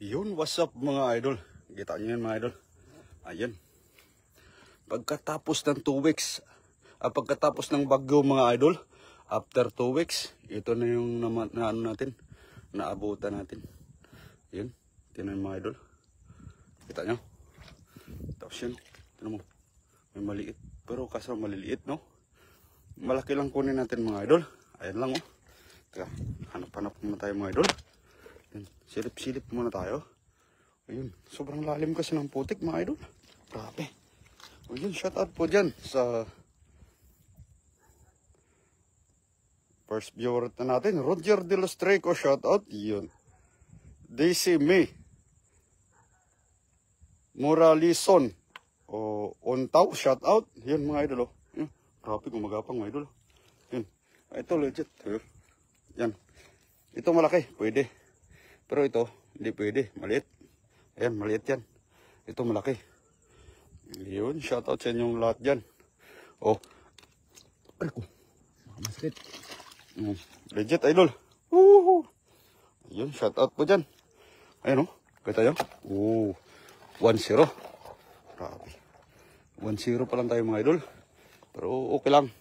Yun, what's up mga idol? Kita nyo yan mga idol. Ayan. Pagkatapos ng 2 weeks, pagkatapos ng bagyo mga idol, after 2 weeks, ito na yung ano natin, naabutan natin. Yun, tinan mga idol. Kita nyo? Tapos yun, tinan mo, may maliit. Pero kaso maliliit, no? Malaki lang kunin natin mga idol. Ayan lang, oh. Teka, hanap-hanap muna tayo mga idol. Silip-silip muna tayo. Ayun, sobrang lalim kasi ng putik mga idol. Grabe. Ayun, shout out po dyan sa first viewer na natin, Roger De Los Treco, shout out. Yun. Daisy May Moralison o Ontaw, shout out. Yun mga idol, oh. Yun, grabe, gumagapang mga idol. Yun. Ito legit. Yan. Ito malaki, pwede. Pero ito, hindi pwede. Maliit. Ayan, maliit yan. Ito malaki. Yun, shoutout sa inyong lahat dyan. Oh. Ay ko. Masakit. Legit, idol. Woohoo. Yun, shoutout po dyan. Ayan, oh. Kita nyo? 1-0. Grabe. 1-0 pa lang tayo mga idol. Pero okay lang.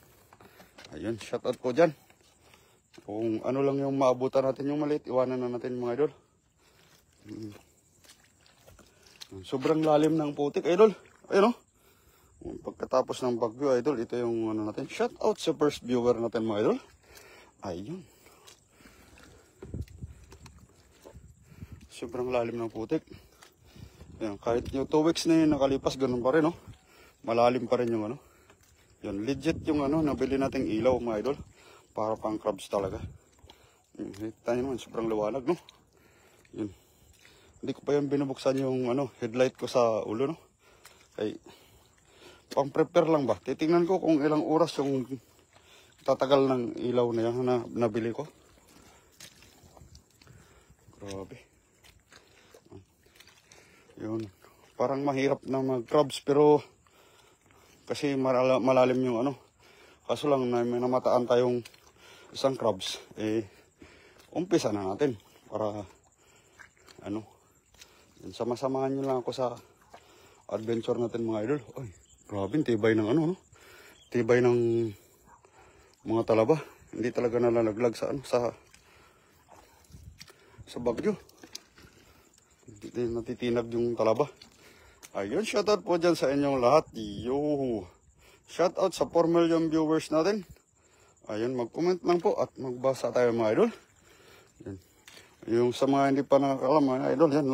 Ayun, shoutout po dyan. Kung ano lang yung maabutan natin yung maliit, iwanan na natin mga idol. Sobrang lalim ng putik, idol. Ayun, oh. Pagkatapos ng bagyo, idol, ito yung ano natin. Shout out sa first viewer natin mga idol. Ayun. Sobrang lalim ng putik. Ayan, kahit yung 2 weeks na yun nakalipas, ganun pa rin, oh. Malalim pa rin yung ano. Yan, legit yung ano, nabili nating ilaw mga idol. Para pang crabs talaga. Kita nyo naman, sobrang liwanag, no? Yun. Hindi ko pa yan binubuksan yung ano, headlight ko sa ulo, no? Kay, pang prepare lang ba? Titingnan ko kung ilang oras yung tatagal ng ilaw na yan na nabili ko. Grabe. Yun. Parang mahirap na mag-crabs pero kasi malalim yung ano. Kaso lang may namataan tayong isang crabs, umpisa na natin para ano, sama-samahan nyo lang ako sa adventure natin mga idol. Ay, grabe, tibay ng ano, no? Tibay ng mga talaba. Hindi talaga nalalaglag sa ano, sa bagyo. Hindi natitinag yung talaba. Ayun, shoutout po dyan sa inyong lahat. Yo! Shoutout sa 4 million viewers natin. Ayun, mag-comment lang po at magbasa tayo mga idol. Yan. Yung sa mga hindi pa nakakalam mga idol, yan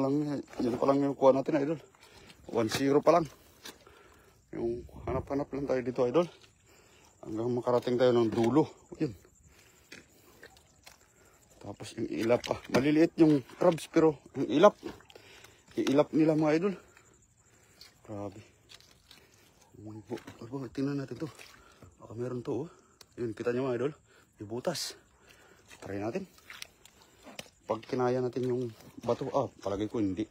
pa lang yung kuha natin idol. 1-0 pa lang. Yung hanap-hanap lang tayo dito idol. Hanggang makarating tayo ng dulo. Yun. Tapos yung ilap pa. Maliliit yung crabs pero yung ilap nila mga idol. Grabe. Tingnan natin to. Baka meron to, oh. Yun, kita nyo mga idol. Ibutas. Try natin. Pag kinaya natin yung bato, palagay ko hindi.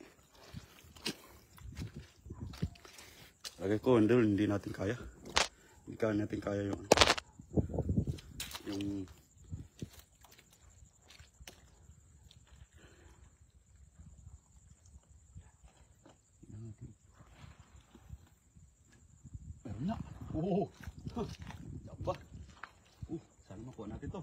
Palagay ko hindi natin kaya. Hindi natin kaya yung meron na. Oh. Daba. Saan makuha natin to?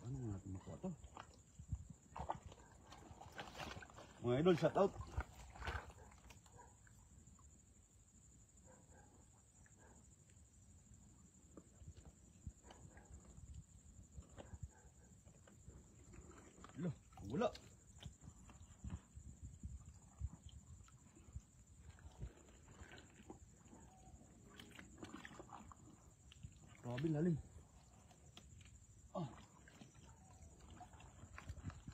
Ano natin makuha to? Mga idol, shout out. Wala. Grabe lalim.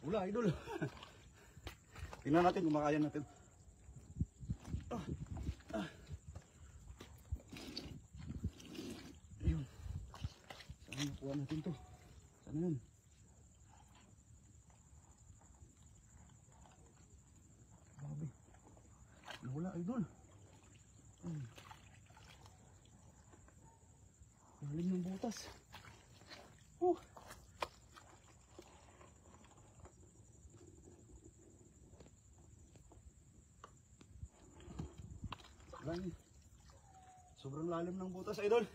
Wala idol. Tingnan natin kung makaya natin. Ayun. Saan makuha natin to? Saan yun? Grabe. Nawala idol. Lalim ng butas. Uh. Sobrang lalim ng butas, idol.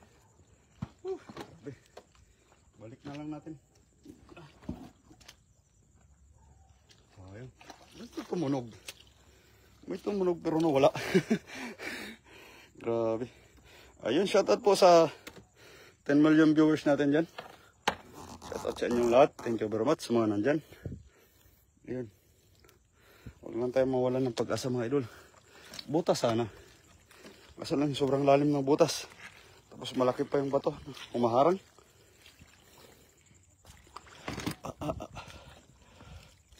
Balik na lang natin. Ayun. May tumunog. May tumunog pero nawala. Grabe. Ayun, shoutout po sa 10 million viewers natin dyan. Shoutout sa inyong lahat. Thank you very much sa mga nandyan. Ayun. Huwag lang tayo mawalan ng pag-asa mga idol. Butas sana. Kasi lang sobrang lalim ng butas. Tapos malaki pa yung bato. Humaharang.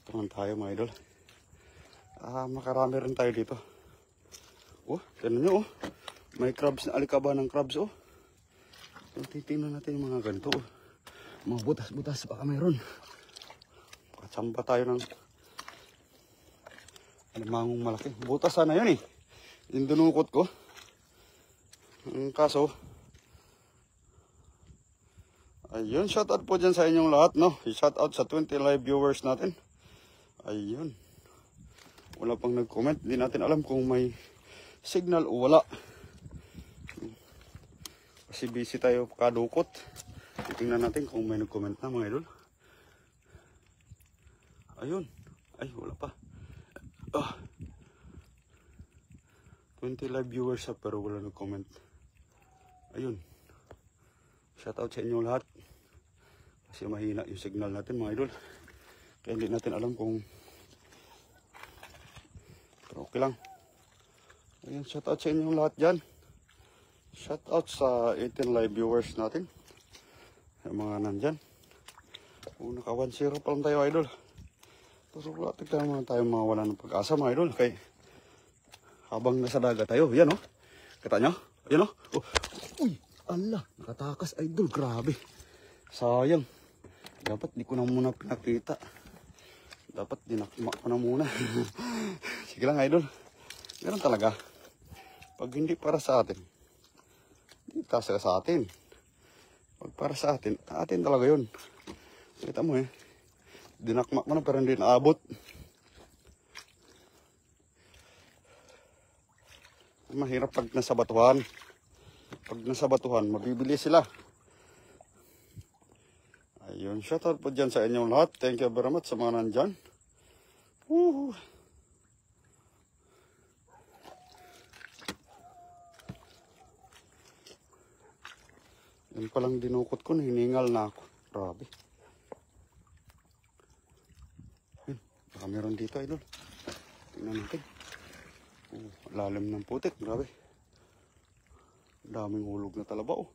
Ito man tayo mga idol. Makarami rin tayo dito. Oh, tignan nyo oh. May crabs na alikaba ng crabs oh. Titingnan natin yung mga ganito oh. Mga butas-butas baka mayroon. Katsamba tayo ng alimangong malaki. Butas sana yun eh. Yung dunukot ko. Ang kaso, ayun, shoutout po dyan sa inyong lahat, no? Shoutout sa 20 live viewers natin. Ayun. Wala pang nag-comment. Hindi natin alam kung may signal o wala. Kasi busy tayo kadukot. Tingnan natin kung may nag-comment na mga idol. Ayun. Ay, wala pa. 20 live viewers pero wala nag-comment. Ayun. Shoutout sa inyo lahat. Kasi mahina yung signal natin mga idol. Kaya hindi natin alam kung pero okay lang. Ayun, shoutout sa inyo lahat dyan. Shoutout sa 18 live viewers natin. Yung mga nandyan. Naka 1-0 pa lang tayo idol. Pero wala tignan tayo mawala ng pag-asa mga idol. Kaya habang nasa dagat tayo. Yan oh. Kita nyo? Yan oh. Uy, ala, nakatakas idol, grabe. Sayang. Dapat di ko na muna pinakita. Dapat dinakma ko na muna. Sige lang idol. Ganun talaga. Pag hindi para sa atin, hindi tasa sa atin. Pag para sa atin, atin talaga yun. Kita mo eh. Dinakma ko na pero hindi naabot. Mahirap pag nasa batuhan. Pag nasa batuhan, mabibili sila. Ayun, shoutout po dyan sa inyong lahat. Thank you very much sa mga nandyan. Yan palang dinukot ko, hiningal na ako. Grabe. Baka meron dito, idol. Tingnan natin. Lalim ng putik, grabe. Daming hulog na talaba oh.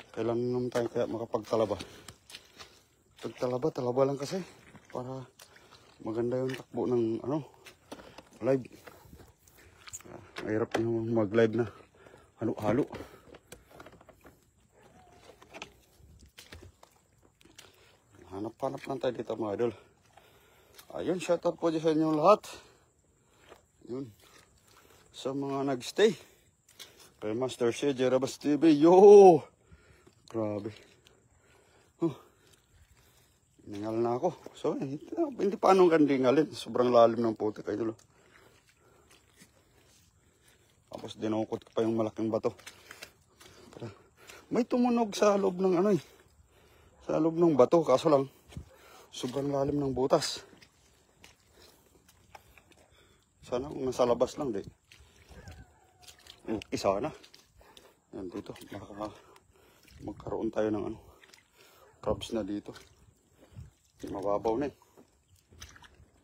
Kailan naman tayo kaya makapagtalaba? Pagtalaba, talaba lang kasi para maganda yung takbo ng live. Mahirap yung mag-live na halo-halo. Hanap-hanap lang tayo dito mga idol. Ayun, shoutout po dyan sa inyong lahat. Yun. Sa mga nagstay. Kay Master CJ Rabas TV. Yo! Grabe. Ningal na ako. So, hindi pa anong kandingalin. Sobrang lalim ng putik kayo dulo. Tapos dinukot ko pa yung malaking bato. May tumunog sa loob ng sa loob ng bato. Kaso lang, sobrang lalim ng butas. Sana kung nasa labas lang, di. Isa na. Yan dito. Baka magkaroon tayo ng crabs na dito. Mababaw na eh.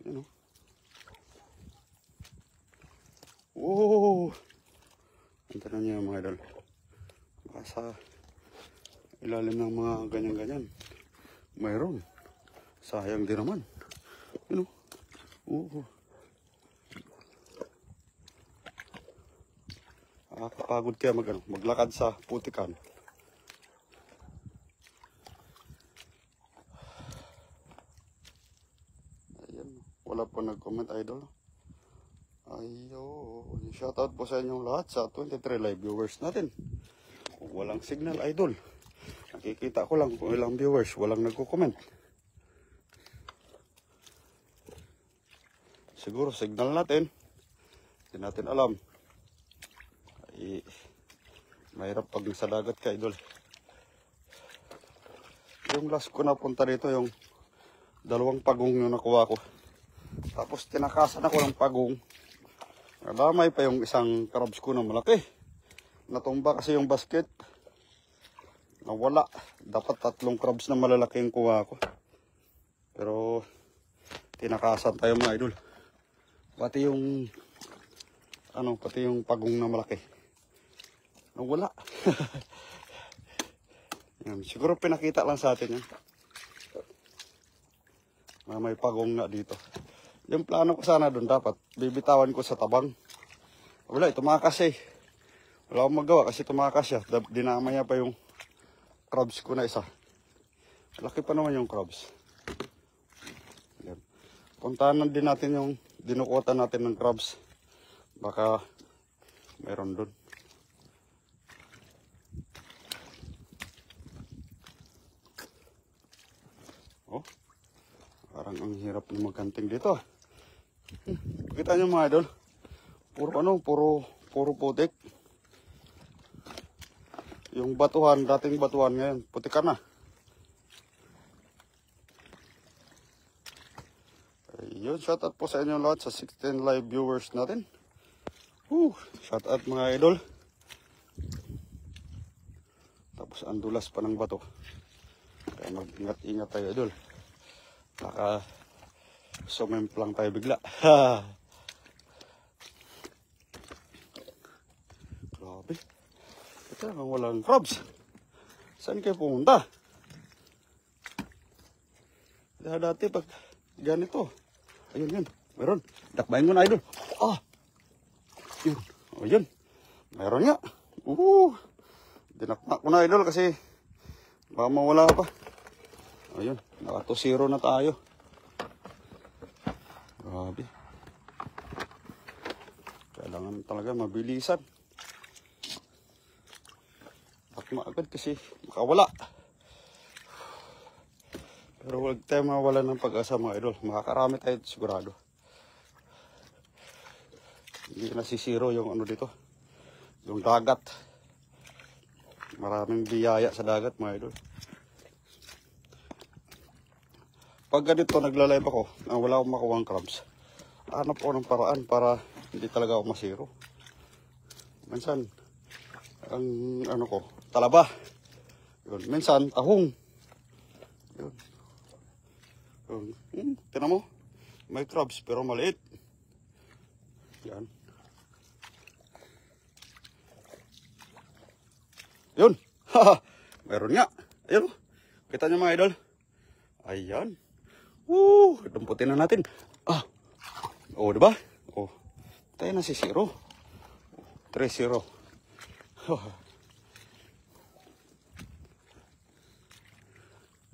Yan oh. Ito na niya mga idol. Baka sa ilalim ng mga ganyan-ganyan. Mayroon. Sayang din naman. Yan oh. Nakakapagod kaya maglakad sa putikan. Ayan, wala po nag-comment idol. Ayun, shoutout po sa inyong lahat sa 23 live viewers natin. Walang signal idol. Nakikita ko lang kung ilang viewers, walang nagko-comment. Siguro signal natin. Hindi natin alam. Ay, mahirap pag sa dagat ka, idol. Yung last ko napunta dito, yung dalawang pagong yung nakuha ko. Tapos tinakasan ako ng pagong. Nadamay pa yung isang crabs ko na malaki. Natumba kasi yung basket. Nawala. Dapat 3 crabs na malalaki yung kuha ko. Pero tinakasan tayo mga idol. Pati yung pati yung pagong na malaki. Nawala. Yan, siguro pinakita lang sa atin yan. May pagong nga dito. Yung plano ko sana doon dapat bibitawan ko sa tabang. Wala, tumakas eh. Wala akong magawa kasi tumakas siya. Dinamay niya pa yung crabs ko na isa. Laki pa naman yung crabs. Yan. Puntahan din natin yung dinukutan natin ng crabs. Baka meron doon. Oh, parang ang hirap na magkanting dito. Kita nyo mga idol. Puro putik. Yung batuhan, dating batuhan ngayon, putikan na. Ayun, shoutout po sa inyo lahat sa 16 live viewers natin. Shoutout mga idol. Tapos ang dulas pa ng bato. Kaya mag-ingat-ingat tayo idol. Baka sumemplang tayo bigla. Grabe. Ito lang walang crabs. Saan kayo pumunta? Dati pag ganito. Ayun yun. Meron. Dakbayin mo na idol. Yun. O yun. Meron nga. Dinaknak ko na idol kasi baka mawala pa. Ayun. Naka 2-0 na tayo. Grabe. Kailangan talaga mabilisan. Takma agad kasi makawala. Pero huwag tayo mawala ng pag-asa mga idol. Makakarami tayo sigurado. Hindi nasisiro yung dito. Yung dagat. Maraming biyaya sa dagat mga idol. Pag ganito nagla-live ako, na wala akong makuha ng crabs, hanap ako ng paraan para hindi talaga ako masiro. Minsan, ang talaba. Yun. Minsan, tahong. Yun. Tignan mo, may crabs pero maliit. Yan. Yun. Meron nga. Ayun. Kita nyo mga idol. Ayan. Dumputin na natin. Diba? Tayo na si 0. 3-0.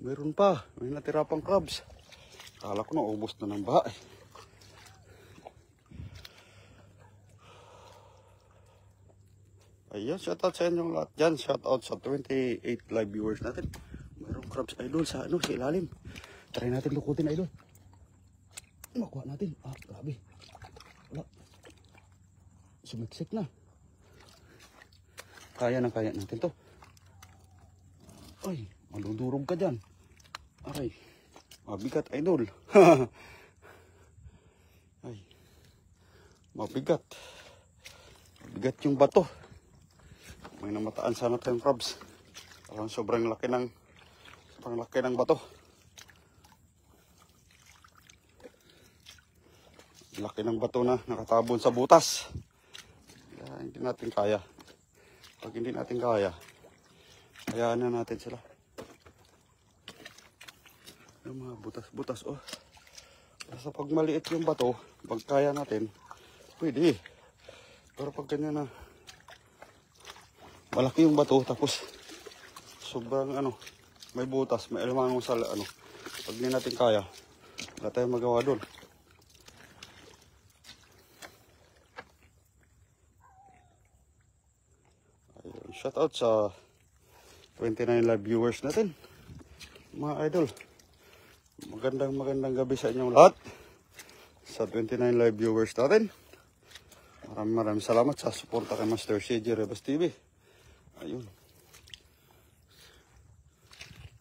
Meron pa. May natira pang crabs. Kala ko na ubos na ng baha. Ayan, shoutout sa inyong lahat dyan. Shoutout sa 28 live viewers natin. Mayroong crabs idol sa sa ilalim. Try natin lukutin idol. Makuha natin. Grabe. Wala. Sumiksik na. Kaya natin to. Ay, maludurog ka dyan. Aray. Mabigat idol. Ay. Mabigat. Mabigat yung bato. May namataan sana tayong crabs. Parang sobrang laki ng bato. Laki ng bato na nakatabon sa butas. Kaya hindi natin kaya. Pag hindi natin kaya, hayaan na natin sila. Yung mga butas-butas, Basta pag maliit yung bato, pag kaya natin, pwede. Pero pag ganyan na, malaki yung bato, tapos sobrang may butas, may elemango sa pag hindi natin kaya, wala tayong magawa doon. Ayun, shout out sa 29 live viewers natin. Mga idol, magandang gabi sa inyong lahat. Sa 29 live viewers natin. Maraming salamat sa suporta kay Master CJ Rebas TV. Ayun.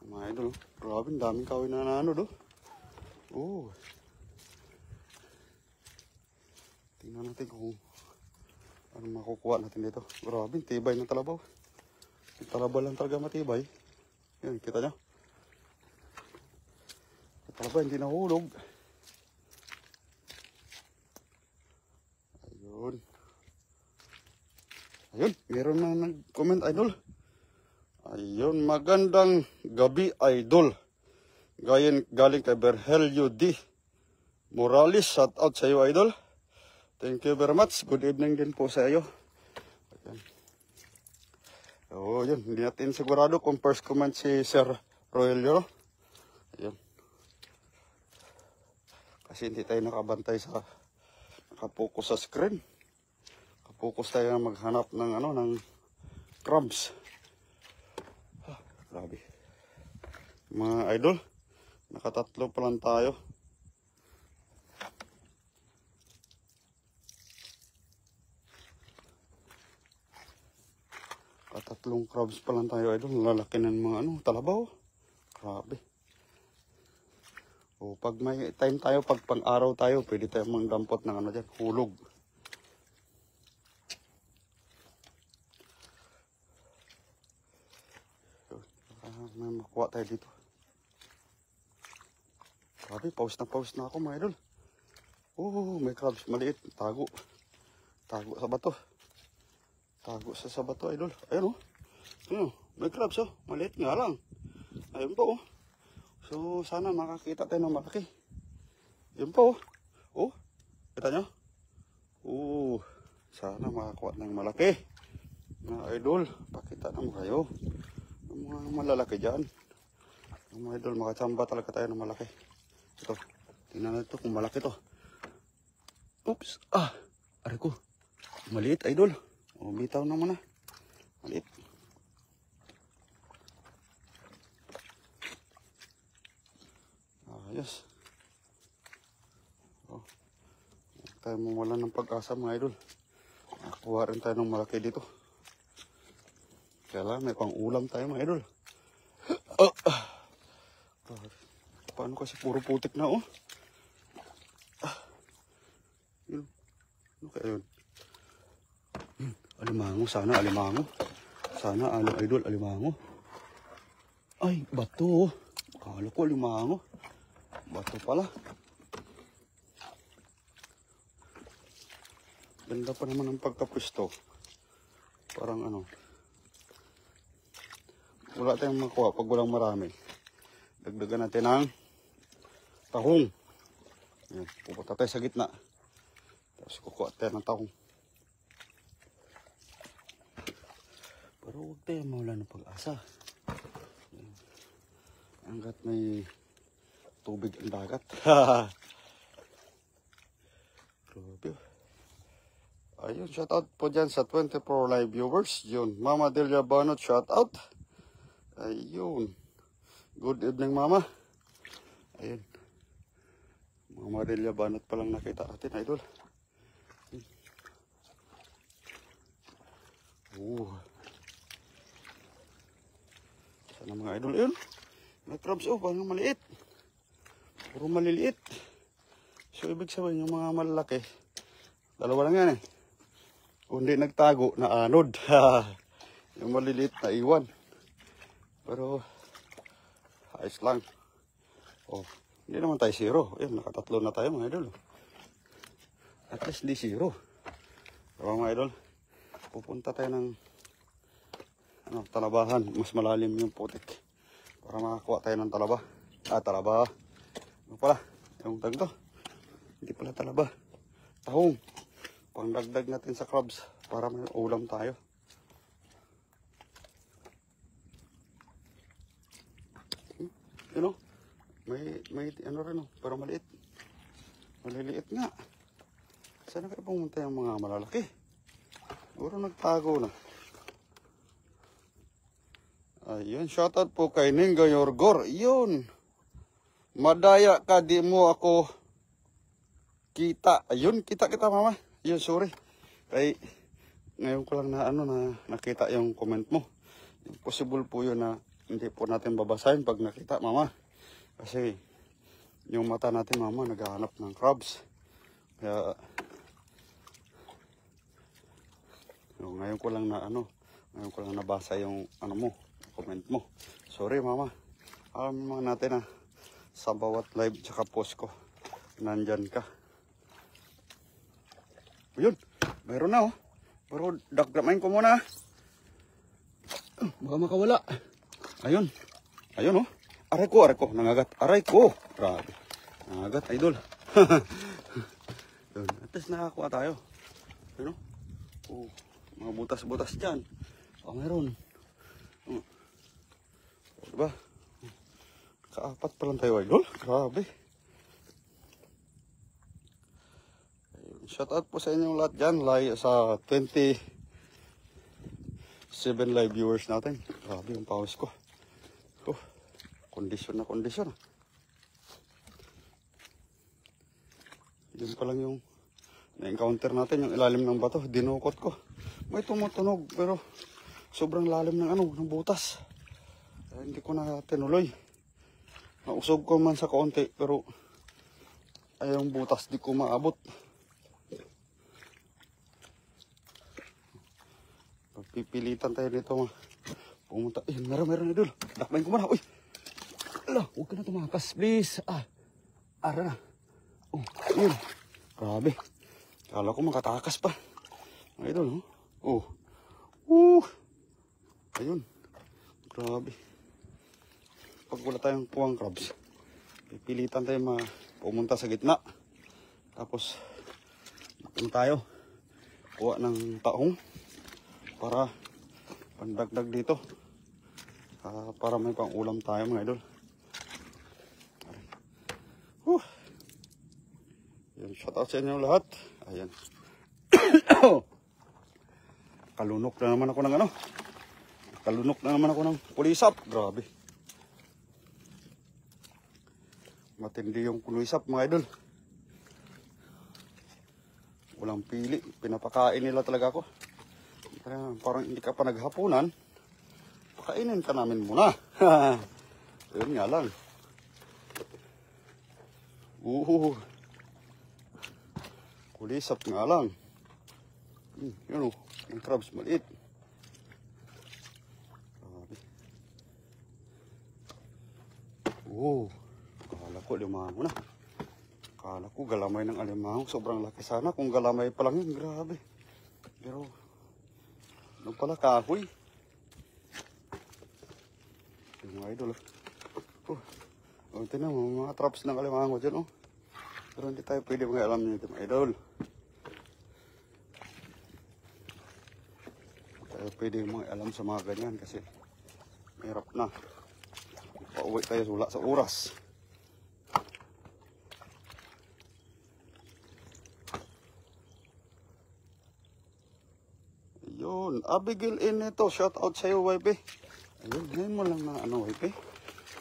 Mga idol, grabe, daming kawin na ano do. Oh. Tingnan natin kung ano makukuha natin dito. Grabe, tibay ng talabaw. Yung talabaw lang talaga matibay. Yan, kita nyo. Yung talabaw hindi nahulog. Ayun. Ayun, meron na nag-comment, idol. Ayun, magandang gabi, idol. Galing kay Berhelio D. Morales, shout out sa iyo, idol. Thank you very much. Good evening din po sa iyo. Ayan. So, yun. Hindi natin sigurado kung first comment si Sir Roelio. Ayan. Kasi hindi tayo nakabantay sa nakapokus sa screen. Nakapokus tayo na maghanap ng ng crabs. Grabe. Mga idol, nakatatlo pa lang tayo. Tatlong crabs pa lang tayo, idol. Lalaki ng mga talabaw. Grabe. O pag may time tayo, pag pang-araw tayo, pwede tayo mangdampot ng dyan, hulog. May makuha tayo dito. Grabe, pause na ako, mga idol. Oh, may crabs maliit. Tago sa bato. Tago sa bato, idol. Ayun, oh. Ayun, may crabs, oh. Maliit nga lang. Ayun po, oh. So, sana makakita tayo ng malaki. Ayun po, oh. Oh, kita nyo? Oh, sana makakuha ng malaki. Mga idol, pakita naman kayo. Yung mga malalaki dyan. Yung mga idol, makachamba talaga tayo ng malaki. Ito, tingnan natin kung malaki to. Oops, aray ko. Maliit, idol. O, bitaw naman na. Maliit. Ayos. O, huwag tayo mawala ng pag-asa, mga idol. Nakuha rin tayo ng malaki dito. Kaya may pang ulam tayo, mga idol. Paano kasi puro putik na, oh. Yun. Ano kaya yun? Alimango, sana alimango. Sana idol, alimango. Ay, bato. Akala ko alimango. Bato pala. Ganda pa naman ang pagkapwisto. Parang wala tayong makuha pag walang marami. Dagdagan natin ng tahong. Ayan, pupunta tayo sa gitna. Tapos kukuha tayo ng tahong. Pero huwag tayo mawala ng pag-asa. Hanggat may tubig ang dagat. Grabe. Ayun, shout out po dyan sa 24 live viewers. Yun, Mama Delia Banot, shout out. Ayun. Good evening, Mama. Ayun. Mama Delia Banot pa lang nakita natin, idol. Sana mga idol, yun. May crabs, parang maliit. Puro maliliit. So, ibig sabihin yung mga malalaki, dalawa lang yan, eh. Kung hindi nagtago, na anod. Yung maliliit na iwan. Pero, ayos lang. Hindi naman tayo zero. Ayun, nakatatlo na tayo, mga idol. At least di zero. Pero mga idol, pupunta tayo ng talabahan. Mas malalim yung putik. Para makakuha tayo ng talaba. Talaba. Ano pala? Yung tag to. Hindi pala talaba. Tahong. Pangdagdag natin sa crabs. Para may ulam tayo. May rin, pero maliit. Maliliit nga. Saan na kayo pumunta yung mga malalaki? Siguro nagtago na. Ayun, shoutout po kay Ninga Yorgor. Yun. Madaya ka, di mo ako kita. Ayun, kita kita mama. Yun, sorry. Kay, ngayon ko lang na nakita yung comment mo. Possible po yun na hindi po natin babasahin pag nakita mama. Kasi, yung mata natin mama, naghahanap ng crabs. Kaya, ngayon ko lang ngayon ko lang nabasa yung mo, comment mo. Sorry mama. Alam naman natin na sa bawat live tsaka post ko, nandyan ka. Ayun, mayroon na pero dagdamain ko muna. Baka makawala. Ayun, ayun aray ko, nangagat. Aray ko, grabe. Nangagat, idol. Yun, at least nakakuha tayo. Ayun mga butas-butas dyan. Mayroon. Diba? Kaapat pa lang tayo, idol. Grabe. Shout out po sa inyong lahat dyan. Sa 27 live viewers natin. Grabe yung pawis ko. Kondisyon na kondisyon. Yun pa lang yung na-encounter natin, yung ilalim ng bato. Dinukot ko. May tumutunog pero sobrang lalim ng butas. Hindi ko na tinuloy. Nausog ko man sa konti pero ay yung butas di ko maabot. Pipilitan tayo dito pumunta. Meron idol. Dakbayin ko muna. Uy! Ala, huwag ka na tumakas please. Ara na. Yun. Grabe. Kala ko makatakas pa. Idol ayun. Grabe. Pag wala tayong kuwang crabs, pipilitan tayo pumunta sa gitna. Tapos tayo kuha ng taong para pandagdag dito. Para may pang ulam tayo mga idol. Yan, shout out sa inyo lahat. Ayan. Kalunok na naman ako ng pulisap. Grabe. Matindi yung pulisap mga idol. Walang pili. Pinapakain nila talaga ako. Parang hindi ka pa naghapunan. Pakainin ka namin muna. Yun nga lang. Pulisap nga lang. Yun yung crabs maliit. Kala ko limango na. Kala ko galamay ng alimango. Sobrang laki sana. Kung galamay pa lang yun, grabe. Pero, ano pala, kahoy. Yung mga idol. Tingnan mo, mga traps ng alimango dyan, Pero hindi tayo pwede mag-alam nito, mga idol. Tayo pwede mag-alam sa mga ganyan kasi mahirap na. Pauwi tayo sa oras. Ayun, Abigail Ineto, shout out sa iyo, wife. Ayun, ngayon mo lang na wife.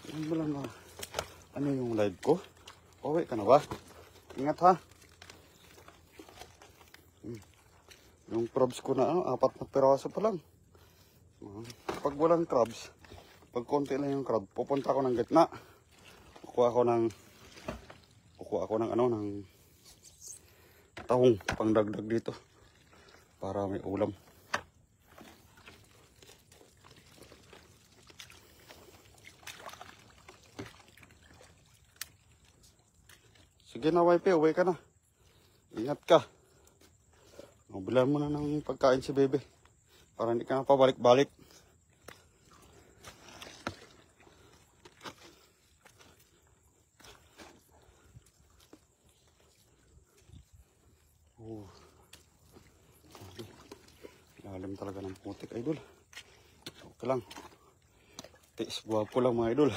Ngayon mo lang na yung live ko. Pauwi ka na ba? Ingat ha. Yung crabs ko na 4 na piraso pa lang. Pag walang crabs, pag konti lang yung crab, pupunta ako ng gitna. Kukuha ako ng tahong pangdagdag dito para may ulam. Sige na wife, uwi ka na. Ingat ka. Bilan mo na ng pagkain si bebe para hindi ka na pabalik-balik. Lalim talaga ng putik, idol. Okay lang. Tiis guwapo lang mga idol.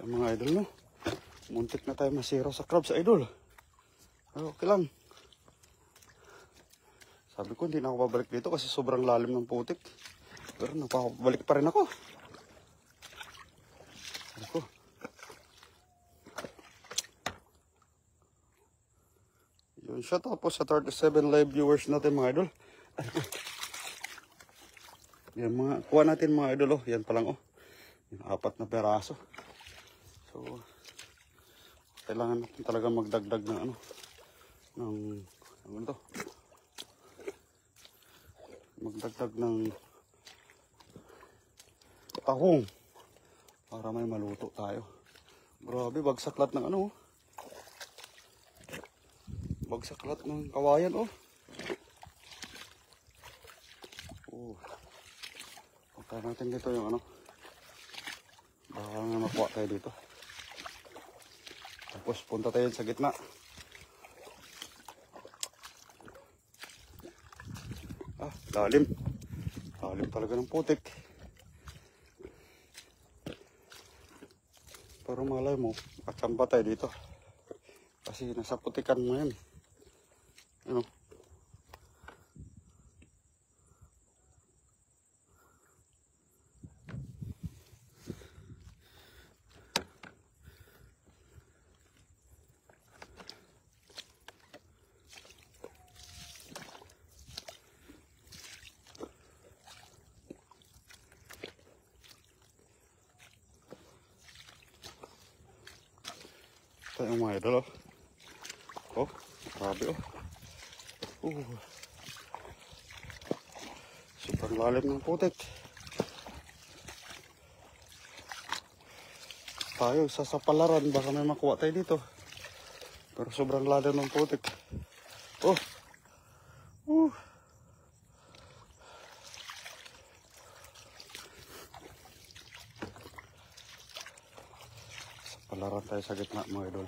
Mga idol, no? Muntik na tayo masiro sa crabs, idol. Okay lang. Sabi ko, hindi na ako babalik dito kasi sobrang lalim ng putik. Pero napabalik pa rin ako. Sabi ko. Yun siya, tapos sa 37 live viewers natin mga idol. Yan mga, kuha natin mga idol, oh. Yan pa lang, oh. Yung 4 na peraso. So, kailangan natin talaga magdagdag ng ano. Ano to? Magdagdag ng tahong para may maluto tayo. Grabe, bagsak lahat ng ano, oh. Bagsak lahat ng kawayan, oh. Oh. Punta natin dito yung ano. Baka nga makuha tayo dito. Tapos punta tayo sa gitna. Ah, lalim. Lalim talaga ng putik. Pero malay mo, kakamba tayo dito. Kasi nasa putikan mo yan. Ano? Ito yung mga idol, oh. Oh, grabe, oh. Super lalim ng putik. Tayo sa sapalaran, baka may makuha tayo dito. Pero sobrang lalim ng putik. Oh. Sapalaran tayo sa gitna mga idol.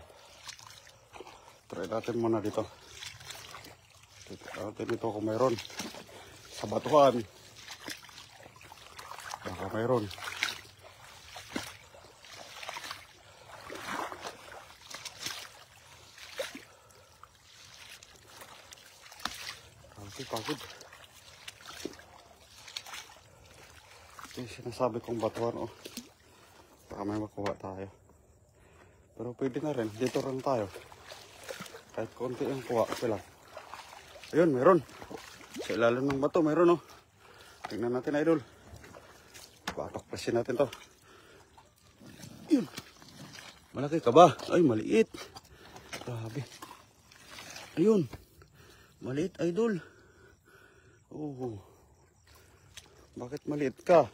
Try natin muna dito. Natin dito kung mayroon. Sa batuhan. Baka mayroon. Pagod. Ito yung sinasabi kong batuhan, oh. Baka may makuha tayo. Pero pwede na rin. Dito rin tayo. Kahit konti yung kuha. Okay lang. Ayun, meron. Sa ilalim ng bato, meron, oh. Tingnan natin, idol. Papakpasin natin to. Yun. Malaki ka ba? Ay, maliit. Grabe. Ayun. Maliit, idol. Oh. Bakit maliit ka?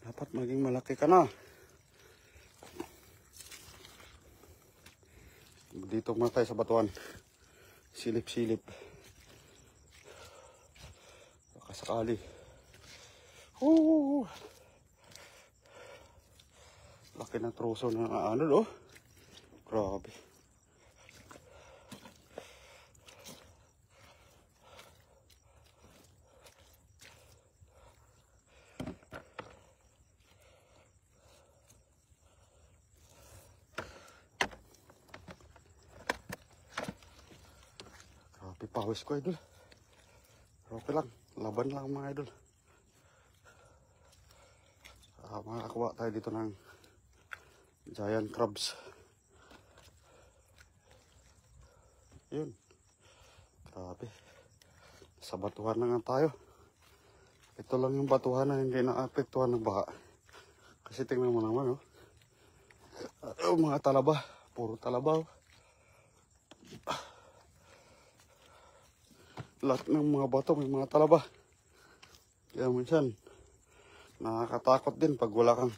Dapat maging malaki ka na. Dito muna tayo sa batuan. Silip-silip. Baka sakali. Oh. Laki na troso na ano, oh. Grabe. Pawis ko, idol. Okay lang. Laban lang mga idol. Makakuha tayo dito ng giant crabs. Yun. Grabe. Sa batuhan na nga tayo. Ito lang yung batuhan na hindi naapektuhan ng baha. Kasi tingnan mo naman, oh. Mga talaba. Puro talaba, oh. Lahat ng mga bato may mga talaba. Kaya minsan nakakatakot din pag wala kang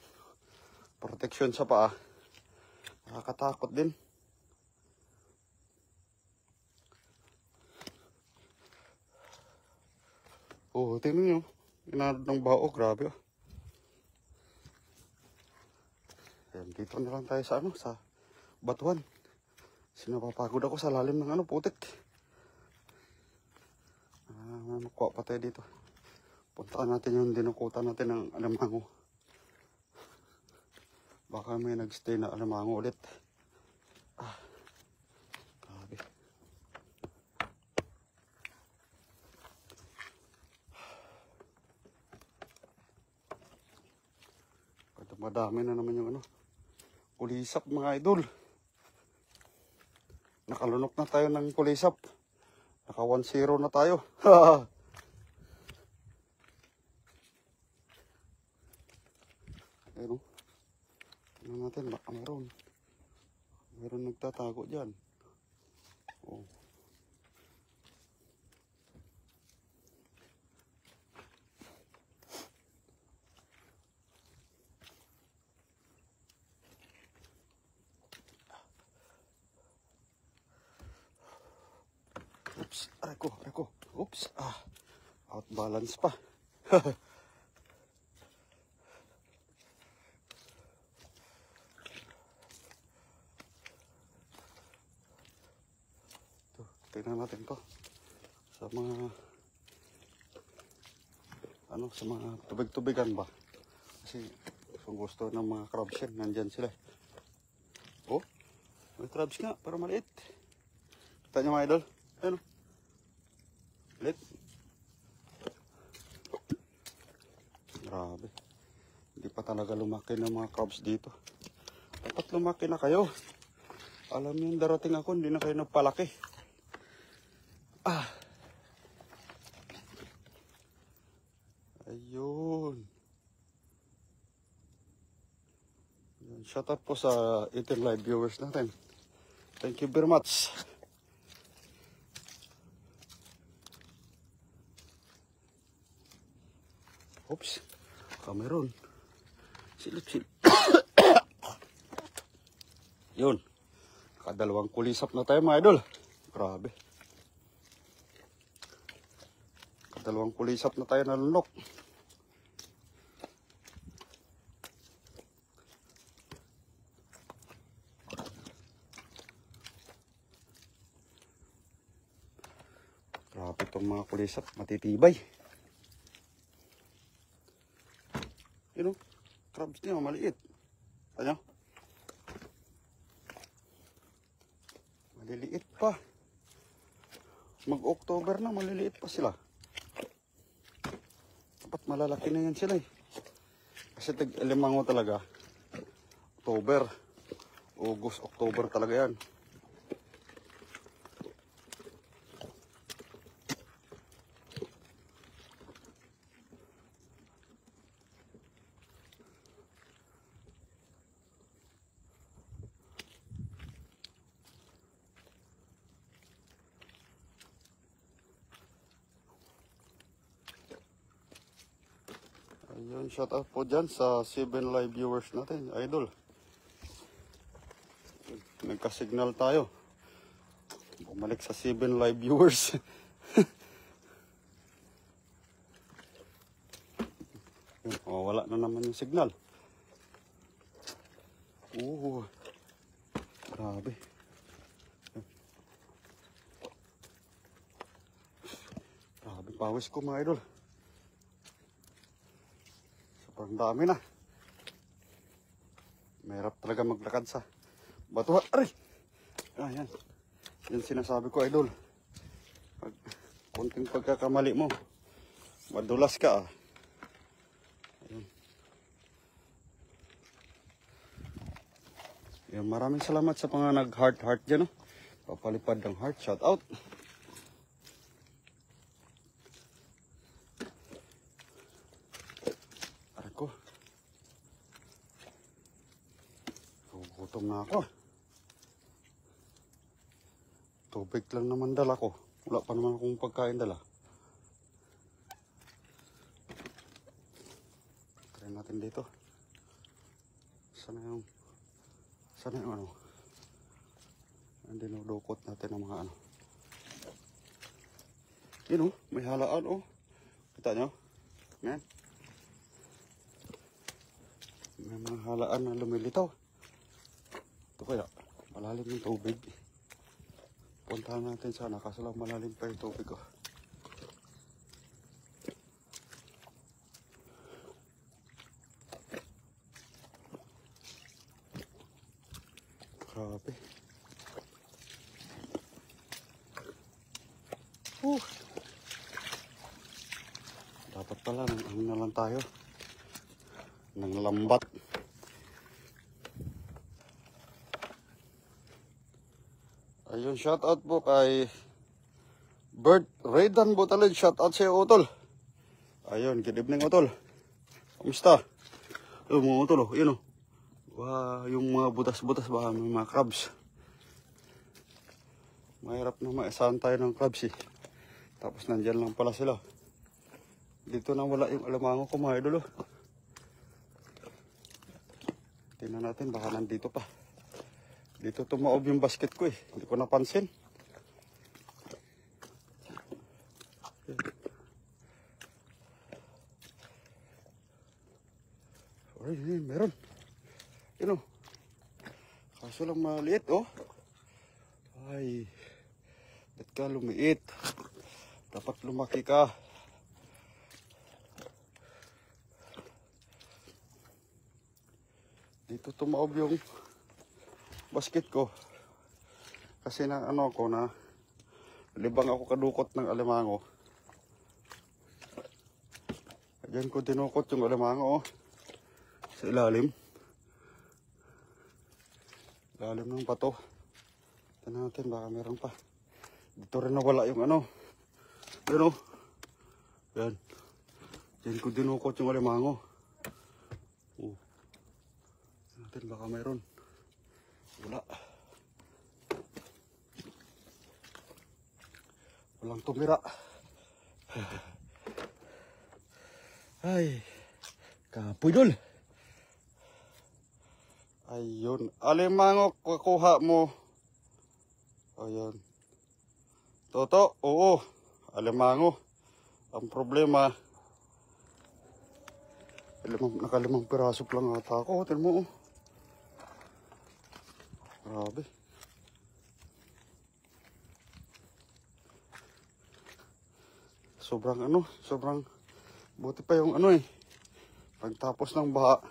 protection sa paa. Nakakatakot din. Oh, tingnan nyo. Inanod ng bao, grabe, oh. Ayan, dito na lang tayo sa ano, sa batuhan. Sinapapagod ako sa lalim ng ano, putik. Makuha pa tayo dito. Puntaan natin yung dinukutan natin ng alamango. Baka may nagstay na alamango ulit. Grabe. Madami na naman yung ano, kulisap mga idol. Nakalunok na tayo ng kulisap. Naka 1-0 na tayo. Ayun, tingnan natin, baka meron nagtatago dyan. Oh. Oops, aray ko. Oops, out balance pa. Tingnan natin to sa mga sa mga tubig-tubigan ba, kasi kung gusto ng mga crabs yan, nandyan sila. Oh, may crabs nga pero maliit. Kita nyo mga idol, ayun, maliit. Grabe, hindi pa talaga lumaki ng mga crabs dito. Dapat lumaki na kayo. Alam niyo, darating ako, hindi na kayo nagpalaki. Ayun. Shout out po sa 18 live viewers natin. Thank you very much. Oops. Cameron. Silip. Yun. Kadalawang kulisap na tayo mga idol. Grabe. Dalawang kulisap na tayo nalunok. Grabe itong mga kulisap, matitibay. Yun o, crabs niya maliit. Ano? Maliliit pa. Mag-October na, maliliit pa sila. Dapat malalaki na yan sila eh. Kasi tig-limango talaga. October. August, October talaga yan. Ayun, shout out po dyan sa 7 live viewers natin, idol. Nagka-signal tayo. Bumalik sa 7 live viewers. Wala na naman yung signal. Grabe. Grabe pawis ko mga idol. Sobrang dami na. Mahirap talaga maglakad sa batuhan. Aray! Ayan. Yan sinasabi ko idol. Kunting pagkakamali mo, madulas ka. Ayan. Ayan, maraming salamat sa mga nag-heart dyan. Papalipad ng heart. Shout out. Gutom na ako. Tubig lang naman dala ko. Wala pa naman akong pagkain dala. Try natin dito. Sana yung ano. Ang dinudukot natin ng mga ano. Yun may halaan Kita nyo? Yan. May mga halaan na lumilitaw. Ito kaya, malalim yung tubig. Puntahan natin sana, kaso lang malalim pa yung tubig Grabe. Dapat pala, nang na lang tayo. Nang lambat. Ayun, shout out po kay Bert Redan Butalid. Shout out sa iyo, Utol. Ayun, good evening, Utol. Kamusta? Ayun, mga Utol, oh. Yun, oh. Wow, yung mga butas-butas ba, may mga crabs. Mahirap na maisahan tayo ng crabs eh. Tapos nandyan lang pala sila. Dito na wala yung alamango ko, mga idol, oh. Tingnan natin, baka nandito pa. Dito tumaob yung basket ko eh. Hindi ko napansin. Ay, meron. Yun, oh. Kaso lang maliit, oh. Ay, ba't ka lumiit? Dapat lumaki ka. Dito tumaob yung basket ko. Kasi na ano ko na libang ako kadukot ng alimango. Diyan ko dinukot yung alimango, oh. Sa ilalim. Ilalim ng bato. Tignan natin baka meron pa. Dito rin nawala yung ano. Yan, oh. Yan. Diyan ko dinukot yung alimango. Oh. Natin baka meron. Wala. Walang tumira. Ay, kapoy dol. Ayun, alimango kukuha mo. Ayun. Toto, oo, alimango. Ang problema, nakalimang pirasok lang ata ako. Tignan mo, oh. Grabe. Sobrang ano, sobrang buti pa yung ano eh. Pagtapos ng baha,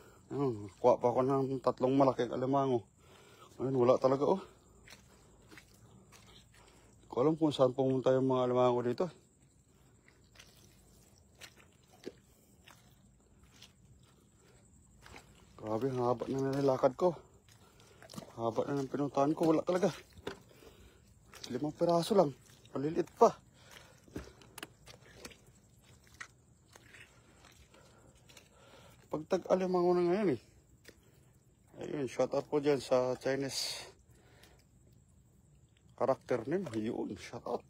kuha pa ako ng 3 malaking alimango. Ayun, wala talaga, oh. Hindi ko alam kung saan pumunta yung mga alimango dito. Grabe, ang haba na nilakad ko. Haba na ng pinuntahan ko, wala talaga. 5 piraso lang, maliliit pa. Pagtag alimango na ngayon eh. Ayun, shout out po dyan sa Chinese character name. Ayun, shout out.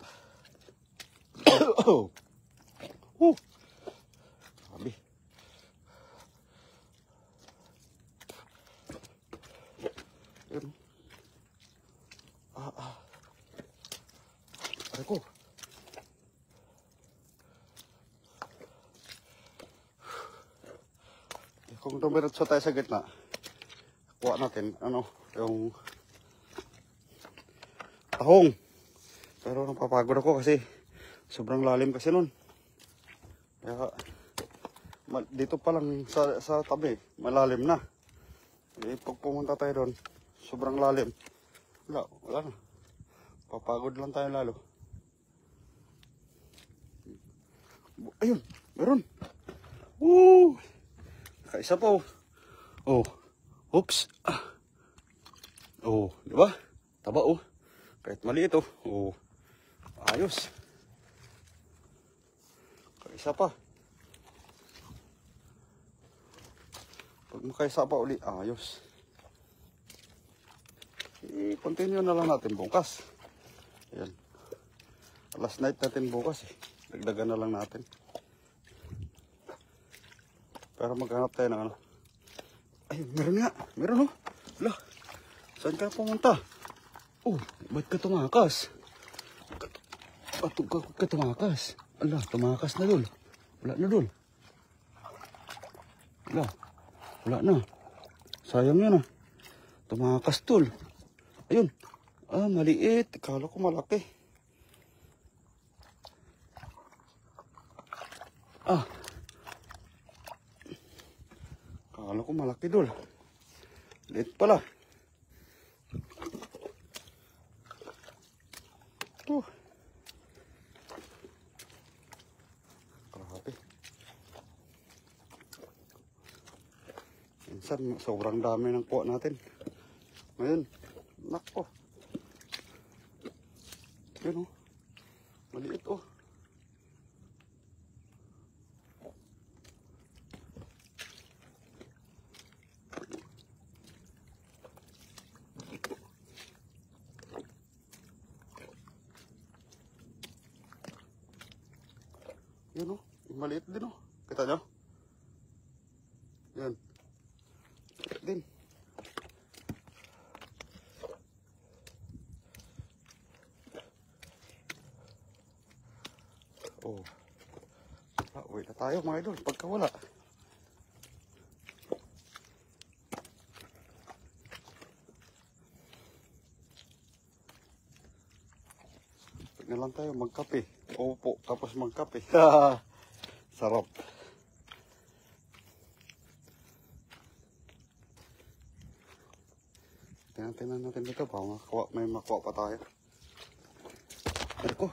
Grabe. Ayun. Aray ko. Kung dumiretso tayo sa gitna, kuha natin, ano, yung tahong. Pero napapagod ako kasi sobrang lalim kasi nun. Kaya, dito pa lang sa tabi, malalim na. Eh, pag pumunta tayo doon, sobrang lalim. Wala na. Papagod lang tayo lalo. Ayun, meron. Woo! Kaisa pa, oh. Oh, oops. Oh, di ba? Taba, oh. Kahit maliit, oh. Oh, ayos. Kaisa pa. Pag makaisa pa uli, ayos. I-continue na lang natin bukas. Ayan. Last night natin bukas, eh. Dagdagan na lang natin. Pero maghanap tayo ng ano. Ay, meron nga. Meron, oh. Wala. Saan ka pumunta? Oh, ba't ka tumakas? Ba't ka tumakas? Ala, tumakas na dul. Wala na dul. Wala na. Sayang yan, ah. Tumakas dul. Ayun. Ah, maliit. Kala ko malaki. Ah. Kala ko malaki dul. Liit pala. Grabe. Minsan sobrang dami ng kuha natin. Ngayon, nako. Yun oh. Maliit oh. Yun oh. Maliit din oh. Kita nyo? Yan. Maliit din. Oh. Uwi na tayo mga idol. Pagka wala. Pag na lang tayo magkape. Opo. Tapos magkape. Sarap. Tingnan natin dito pa. May makuha pa tayo. Ako.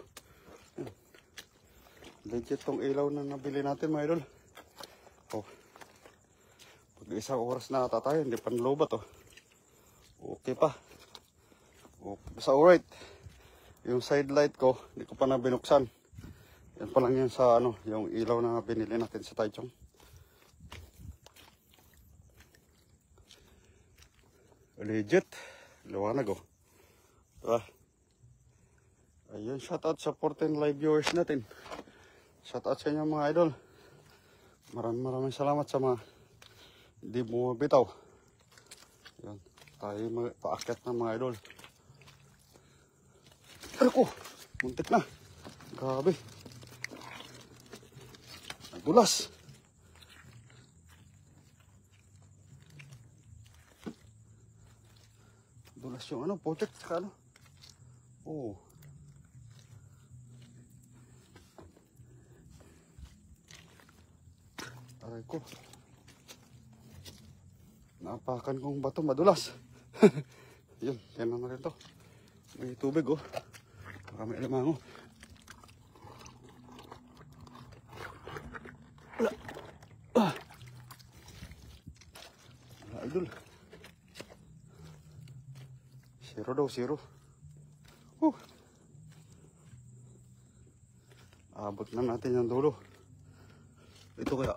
Legit tong ilaw na nabili natin mga idol. Oh. Pag isang oras na ata tayo, hindi pa nalubat oh. Okay pa. Okay. Basta alright. Yung side light ko, hindi ko pa na binuksan. Yan pa lang yun sa ano, yung ilaw na binili natin sa Taichung. Legit. Liwanag oh. Diba? Ayun, shoutout sa 14 live viewers natin. Shoutout sa inyo mga idol. Maraming salamat sa mga hindi bumabitaw. Yan. Tayo paakyat na mga idol. Ay ko! Muntik na. Grabe. Dulas. Dulas yung ano, putik sa ano. Oh. Aray ko. Naapakan kong bato, madulas. Yun, tingnan natin to. May tubig oh. Marami alamango. Wala idol. Zero daw, zero. Abot na natin yung dulo. Ito kaya.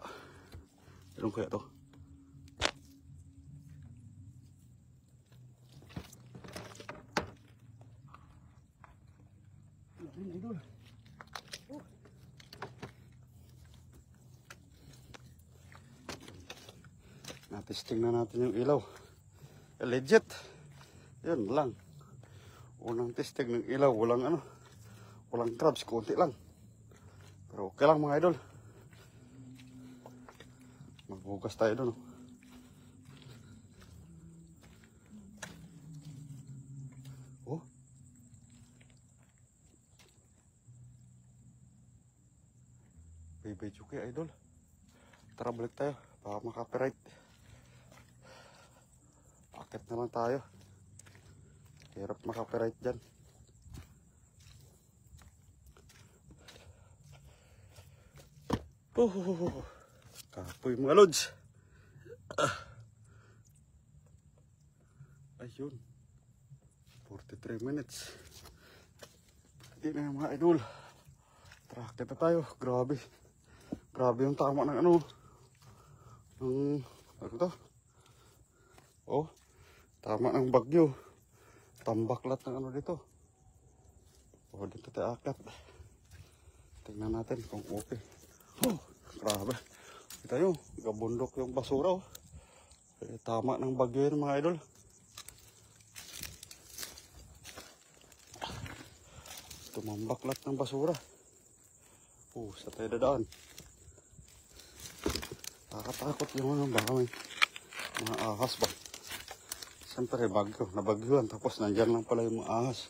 Anong kaya to? Idol. Natesting na natin yung ilaw. Legit. Yun lang. Unang testing ng ilaw. Walang ano. Walang crabs. Kunti lang. Pero okay lang mga idol. Magbugas tayo doon. Oh. Baby Juki idol. Tara balik tayo. Baka makapiright. Akit na lang tayo. Hirap makapiright dyan. Kapoy mga lods. Ayun. 43 minutes. Hindi na mga idol. Tara, kita tayo. Grabe. Grabe yung tama ng ano. Ano to? Oh. Tama ng bagyo. Tambaklat ng ano dito. Oh, dito tayo akat. Tingnan natin kung okay. Oh, grabe. Kita nyo, gabundok yung basura oh. Tama ng bagyo yun mga idol. Tumambaklat ng basura. Oh, sa tayo dadaan. Nakatakot yung ano, baka may mga ahas ba. Siyempre bagyo, nabagyuan. Tapos nandyan lang pala yung mga ahas.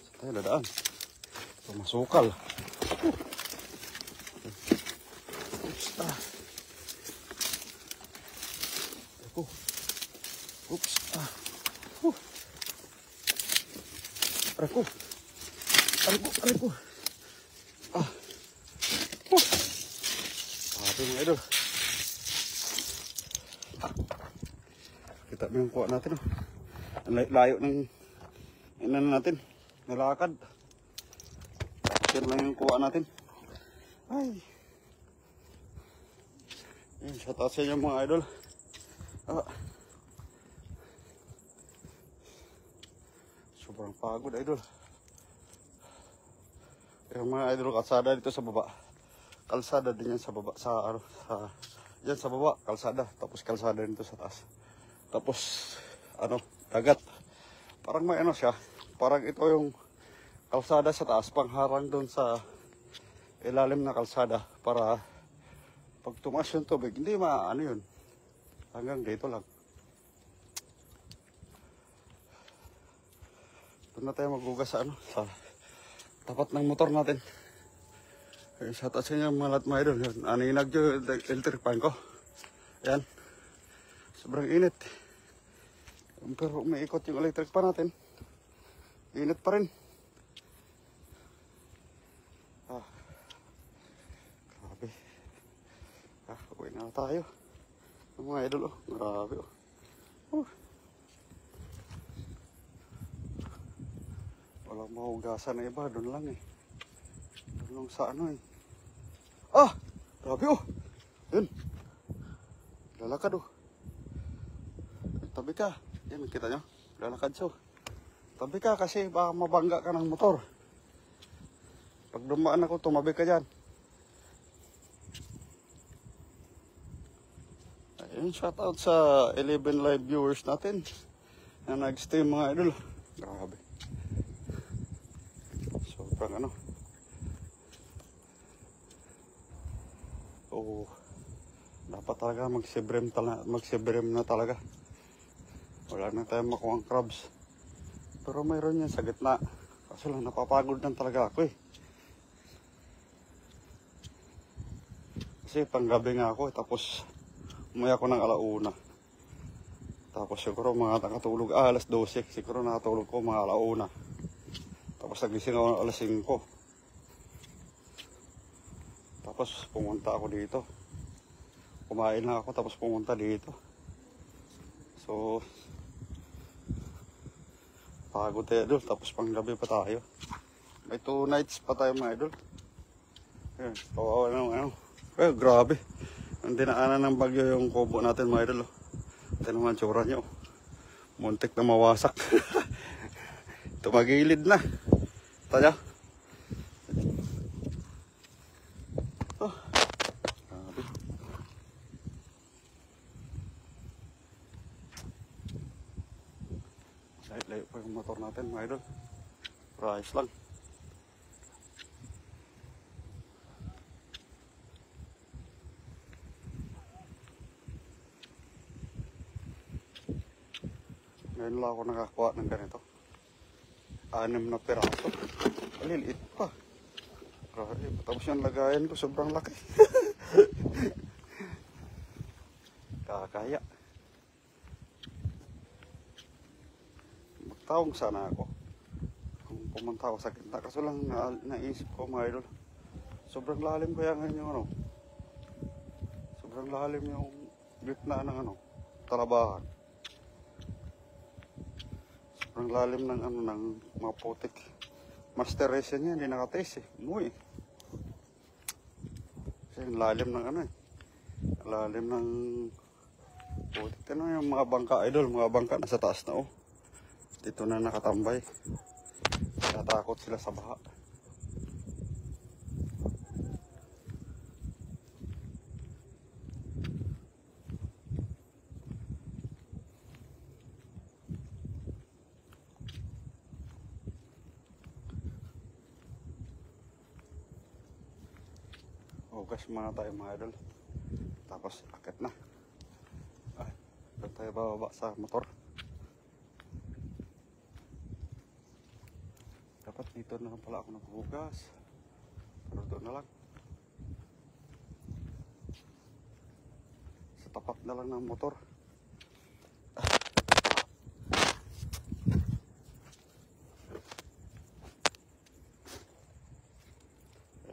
Sa tayo dadaan. Masukal. Oops. Oops. Aray ko. Sabi mga idol. Kita mo yung kuha natin. Ang layo ng inan natin. Nilakad. Yan lang yung kuha natin. Ay. Yan, shout out sa inyo mga idol. Sobrang pagod idol. Yung mga idol, kalsada dito sa baba. Kalsada din yan sa baba. Yan sa baba, kalsada. Tapos kalsada dito sa taas. Tapos, dagat. Parang may siya. Parang ito yung kalsada sa taas. Pangharang doon sa ilalim na kalsada. Para pag tumaas yung tubig, hindi yun. Hanggang dito lang. Doon na tayo maghugas sa tapat ng motor natin. Shout out sa inyo mga idol. Aninag yung electric pan ko. Ayan. Sobrang init. Pero umiikot yung electric pan natin. Init pa rin. Grabe. Uwi na tayo. Mga idol, grabe. Walang mahugasan na iba, doon lang doon lang sa grabe yun. Lalakad tabi ka. Yan, kita nyo, lalakad tabi ka kasi baka mabangga ka ng motor. Pag dumaan ako, tumabi ka dyan. Ayun, shout out sa 11 live viewers natin na nag-stay mga idol. Grabe. Sobrang dapat talaga magsibrem na talaga. Wala na tayong makuha ang crabs. Pero mayroon yan sa gitna. Kaso lang napapagod na talaga ako Kasi panggabi nga ako tapos umuwi ako ng 1:00. Tapos siguro mga nakatulog, 12:00. Siguro nakatulog ko mga 1:00. Tapos nagising ako ng 5:00. Tapos pumunta ako dito. Kumain na ako tapos pumunta dito. So, pagod tayo idol. Tapos panggabi pa tayo. May 2 nights pa tayo mga idol. Ayan, kawawa naman grabe. Ang dinaanan ng bagyo yung kubo natin mga idol. Ito naman tsura nyo. Muntik na mawasak. Tumagilid na. Tanya. Grabe. Layo pa yung motor natin mga idol. Price lang. Ngayon lang ako nakakuha ng ganito. 6 na piraso. Maliliit pa. Grabe. Tapos yung lagayan ko sobrang laki. Kakaya. Magtawag sana ako. Kung pumunta ako sa gitna. Kaso lang naisip ko mga idol. Sobrang lalim kaya ngayon yung Sobrang lalim yung gitna ng talabahan. Sobrang lalim ng ng mga putik. Master race niya, hindi nakataste Umuwi. Kasi yung lalim ng lalim ng putik. Yung mga bangka idol, mga bangka nasa taas na Dito na nakatambay. Natakot sila sa baha. Hugas muna tayo mga idol. Tapos akit na. Doon tayo bababa sa motor. Dapat dito na lang pala ako naghugas. Pero doon na lang. Sa tapat na lang ng motor.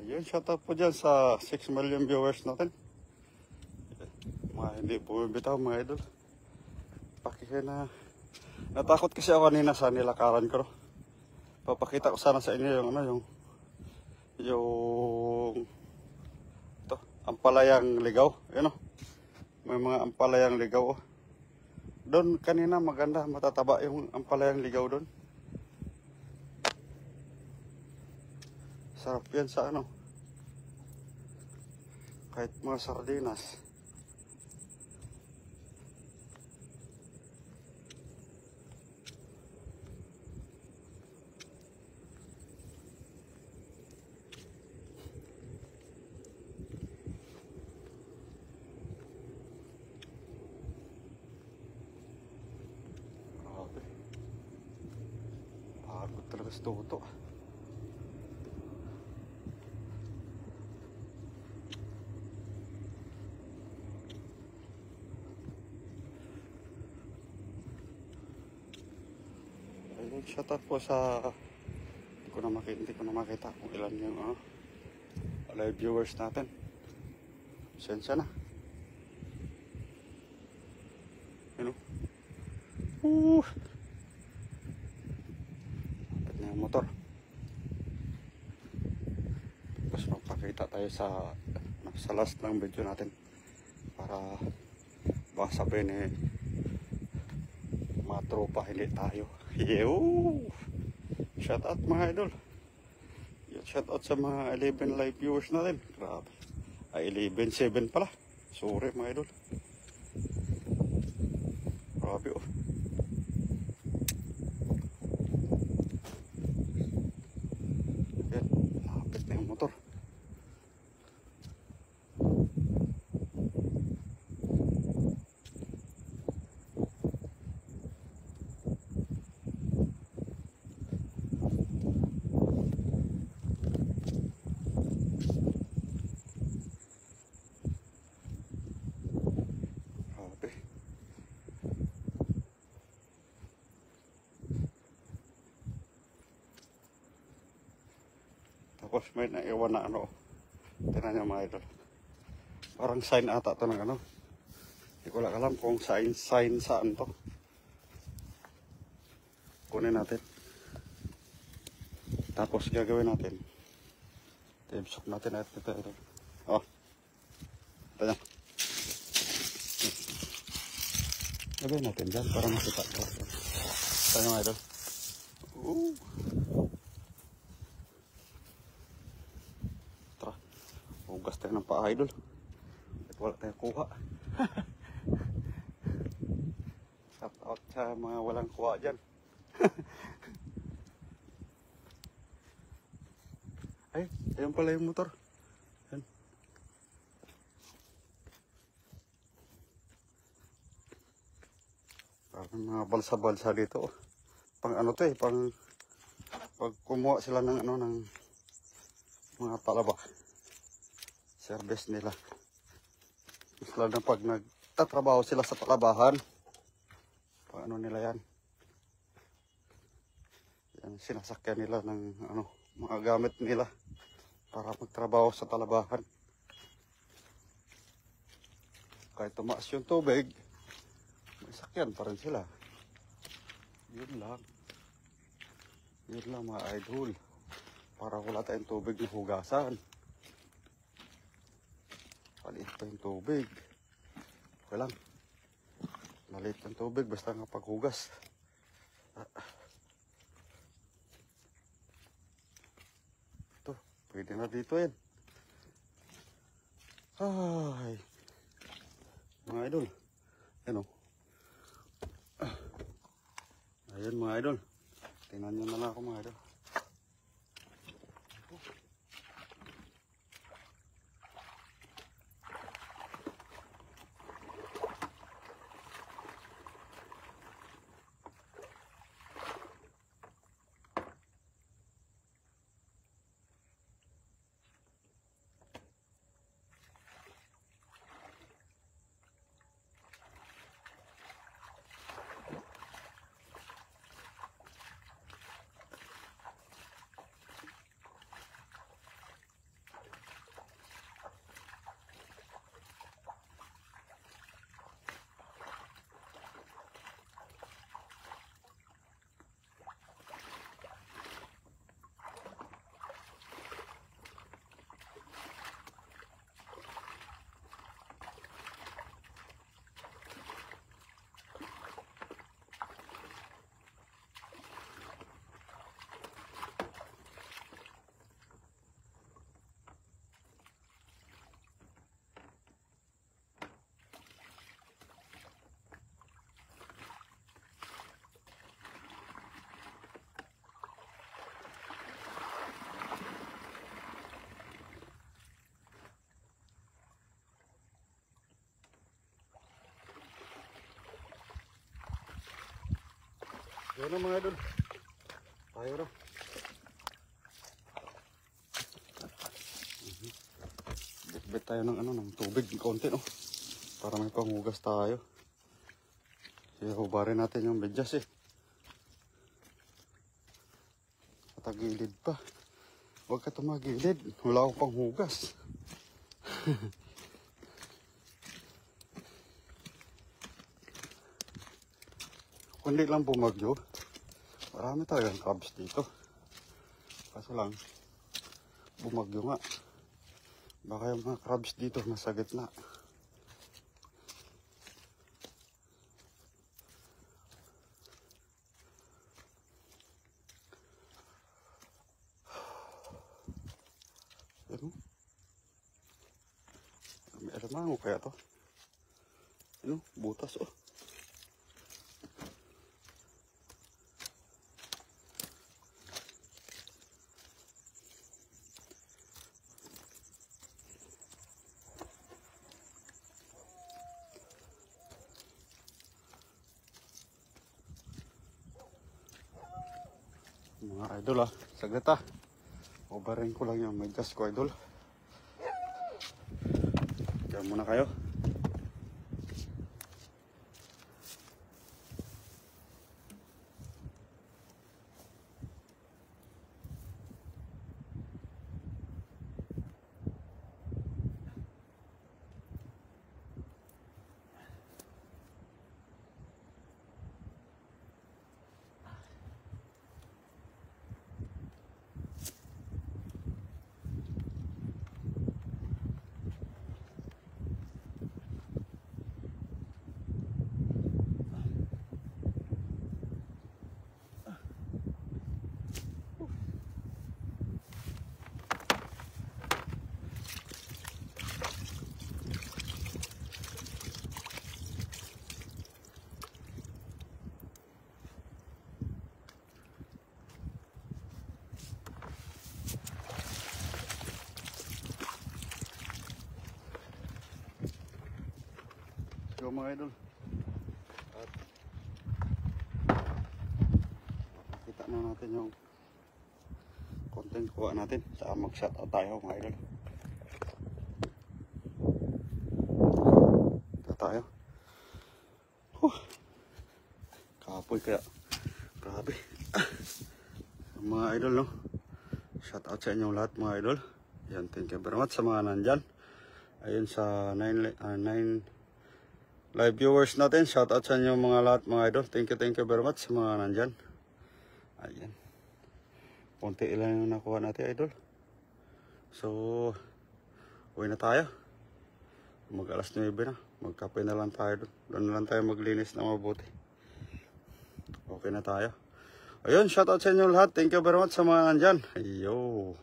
Ayun, shout out po dyan sa 6 million viewers natin. Mga hindi bumibitaw mga idol. Natakot kasi ako kanina sa nilakaran ko. Papakita ko sana sa inyo yung yung ito, ampalayang ligaw. Ayan o. May mga ampalayang ligaw. Doon kanina maganda, matataba yung ampalayang ligaw doon. Sarap yan sa kahit mga sardinas. Pagod talaga sa toto. Shoutout po sa hindi ko na makita kung ilan yung live viewers natin. Sensya na. Dapat na yung motor. Tapos magpakita tayo sa last ng video natin para baka sabihin mga tropa hindi tayo. Shout out mga idol. Shout out sa mga 11 live viewers natin. Grabe. 11-7 pala. Sorry mga idol. Grabe oh. Yan. Lapit na yung motor. Tapos may naiwan na tinan nyo mga idol. Parang sign ata to ng hindi ko lang alam kung sign saan to. Kunin natin. Tapos gagawin natin. Tibsok natin at ito. Oh. Ito yan. Gagawin natin dyan para makita ko. Ito mga idol. Hugas tayo ng paa idol. At wala tayong kuha. Shout out sa mga walang kuha dyan. Ay, ayun pala yung motor. Ayan. Parang mga balsa-balsa dito. Pang to pag kumuha sila ng ng mga talaba. Service nila. Mas lalo na pag nagtatrabaho sila sa palabahan. Paano nila yan? Yan sinasakyan nila ng mga gamit nila para magtrabaho sa talabahan. Kahit tumaas yung tubig, may sakyan pa rin sila. Yun lang. Yun lang mga idol. Para wala tayong tubig na hugasan. Maliit pa yung tubig. Okay lang. Maliit yung tubig basta kapaghugas. Ito, pwede na dito yan. Ay. Mga idol. Ayan o. Ayan mga idol. Tingnan nyo na lang ako mga idol. Yun na mga idol. Tayo na. Bit tayo ng ng tubig konti, no? Para may panghugas tayo. Hubarin natin yung medyas eh. Patagilid pa. Huwag ka tumagilid. Wala akong panghugas. Kundi lang bumagyo. Marami talagang crabs dito. Kaso lang, bumagyo nga. Baka yung mga crabs dito nasa gitna. Ano? May alamango kaya to? Ano? Butas oh. Mga idol saglit Ubarin ko lang yung medyas ko idol. Kaya muna kayo. So mga idol, at kita na natin yung content kuha natin. Saka mag shot out tayo mga idol. Ito tayo. Kapoy kaya. Grabe. Mga idol no. Shout out sa inyong lahat mga idol. Yan, thank you very much sa mga nandyan. Ayun sa 9 live viewers natin. Shout out sa inyo mga lahat mga idol. Thank you very much sa mga nandyan. Ayan. Punti ilan yung nakuha natin idol. So, uwi na tayo. Mag alas 9 na. Magkape na lang tayo doon. Doon na lang tayo maglinis na mabuti. Okay na tayo. Ayun, shout out sa inyo lahat. Thank you very much sa mga nandyan. Ayun.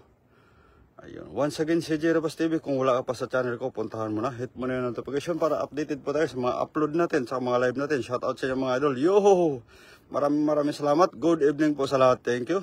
Once again, si Jerobas TV, kung wala ka pa sa channel ko, puntahan mo na. Hit mo na yung notification para updated po tayo sa mga upload natin, sa mga live natin. Shout out sa inyo mga idol. Yo! Maraming salamat. Good evening po sa lahat. Thank you.